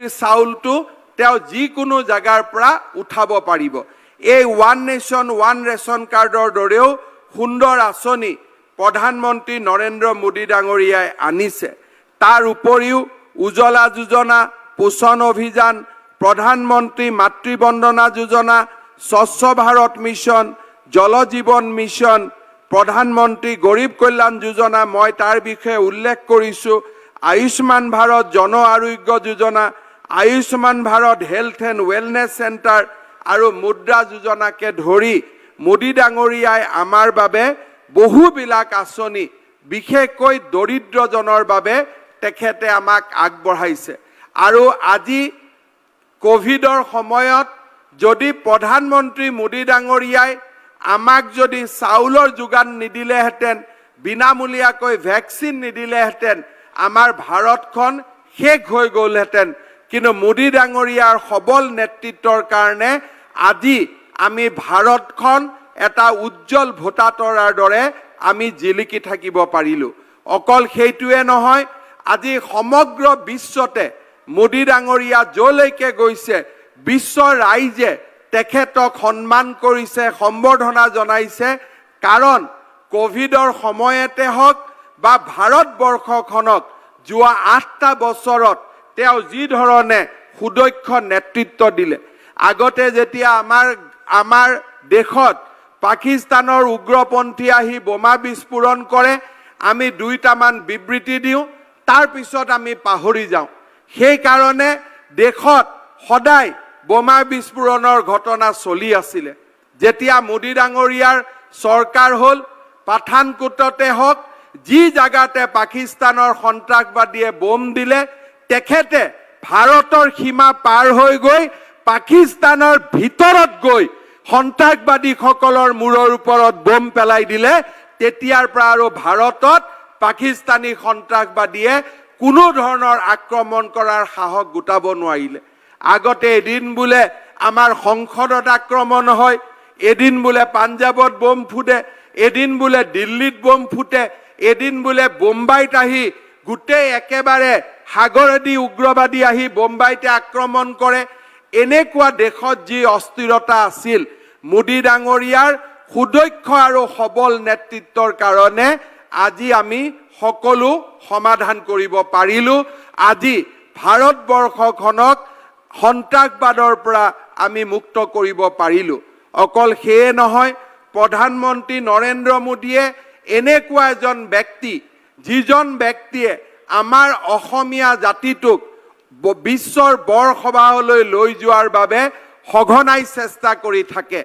চাউলটো তেওঁ যিকোনো জাগাৰ পৰা উঠাব পাৰিব। এই ওৱান নেশ্যন ওৱান ৰেচন কাৰ্ডৰ দৰেও সুন্দৰ আঁচনি প্ৰধানমন্ত্ৰী নৰেন্দ্ৰ মোদী ডাঙৰীয়াই আনিছে। তাৰ উপৰিও উজ্জ্বলা যোজনা, পোষণ অভিযান, প্ৰধানমন্ত্ৰী মাতৃ বন্দনা যোজনা, স্বচ্ছ ভাৰত মিছন, জল জীৱন মিছন, প্ৰধানমন্ত্ৰী গৰীব কল্যাণ যোজনা, মই তাৰ বিষয়ে উল্লেখ কৰিছোঁ, Ayushman Bharat Jan Arogya Yojana, Ayushman Bharat health and wellness centre আৰু মুদ্ৰা যোজনাকে ধৰি মোদী ডাঙৰীয়াই আমাৰ বাবে বহুবিলাক আঁচনি বিশেষকৈ দৰিদ্ৰজনৰ বাবে তেখেতে আমাক আগবঢ়াইছে। আৰু আজি কোভিডৰ সময়ত যদি প্ৰধানমন্ত্ৰী মোদী ডাঙৰীয়াই আমাক যদি চাউলৰ যোগান নিদিলেহেঁতেন, বিনামূলীয়াকৈ ভেকচিন নিদিলেহেঁতেন, আমাৰ ভাৰতখন শেষ হৈ গ'লহেঁতেন। কিন্তু মোদী ডাঙৰীয়াৰ সবল নেতৃত্বৰ কাৰণে আজি আমি ভাৰতখন এটা উজ্জ্বল ভোটাতৰাৰ দৰে আমি জিলিকি থাকিব পাৰিলোঁ। অকল সেইটোৱে নহয়, আজি সমগ্ৰ বিশ্বতে মোদী ডাঙৰীয়া যলৈকে গৈছে বিশ্বৰ ৰাইজে তেখেতক সন্মান কৰিছে, সম্বৰ্ধনা জনাইছে। কাৰণ কোভিডৰ সময়তে হওক বা ভাৰতবৰ্ষখনক যোৱা 8টা বছৰত তেওঁ যি ধৰণে সুদক্ষ নেতৃত্ব দিলে। আগতে যেতিয়া আমাৰ দেশত পাকিস্তানৰ উগ্ৰপন্থী আহি বোমা বিস্ফোৰণ কৰে, আমি 2টামান বিবৃতি দিওঁ, তাৰ পিছত আমি পাহৰি যাওঁ। সেইকাৰণে দেশত সদায় বোমা বিস্ফোৰণৰ ঘটনা চলি আছিলে। যেতিয়া মোদী ডাঙৰীয়াৰ চৰকাৰ হ'ল, পাঠানকোটতে হওক, যি জাগাতে পাকিস্তানৰ সন্ত্ৰাসবাদীয়ে বোম দিলে, তেখেতে ভাৰতৰ সীমা পাৰ হৈ গৈ পাকিস্তানৰ ভিতৰত গৈ সন্ত্ৰাসবাদীসকলৰ মূৰৰ ওপৰত বোম পেলাই দিলে। তেতিয়াৰ পৰা আৰু ভাৰতত পাকিস্তানী সন্ত্ৰাসবাদীয়ে কোনো ধৰণৰ আক্ৰমণ কৰাৰ সাহস গোটাব নোৱাৰিলে। আগতে এদিন বোলে আমাৰ সংসদত আক্ৰমণ হয়, এদিন বোলে পাঞ্জাৱত বোম ফুটে, এদিন বোলে দিল্লীত বোম ফুটে, এদিন বোলে বোম্বাইত আহি গোটেই একেবাৰে সাগৰেদি উগ্ৰবাদী আহি বোম্বাইতে আক্ৰমণ কৰে। এনেকুৱা দেশত যি অস্থিৰতা আছিল, মোদী ডাঙৰীয়াৰ সুদক্ষ আৰু সবল নেতৃত্বৰ কাৰণে আজি আমি সকলো সমাধান কৰিব পাৰিলোঁ। আজি ভাৰতবৰ্ষখনক সন্ত্ৰাসবাদৰ পৰা আমি মুক্ত কৰিব পাৰিলোঁ। অকল সেয়ে নহয়, প্ৰধানমন্ত্ৰী নৰেন্দ্ৰ মোদীয়ে এনেকুৱা এজন ব্যক্তি, যিজন ব্যক্তিয়ে আমাৰ অসমীয়া জাতিটোক বিশ্বৰ বৰসবাহলৈ লৈ যোৱাৰ বাবে সঘনাই চেষ্টা কৰি থাকে।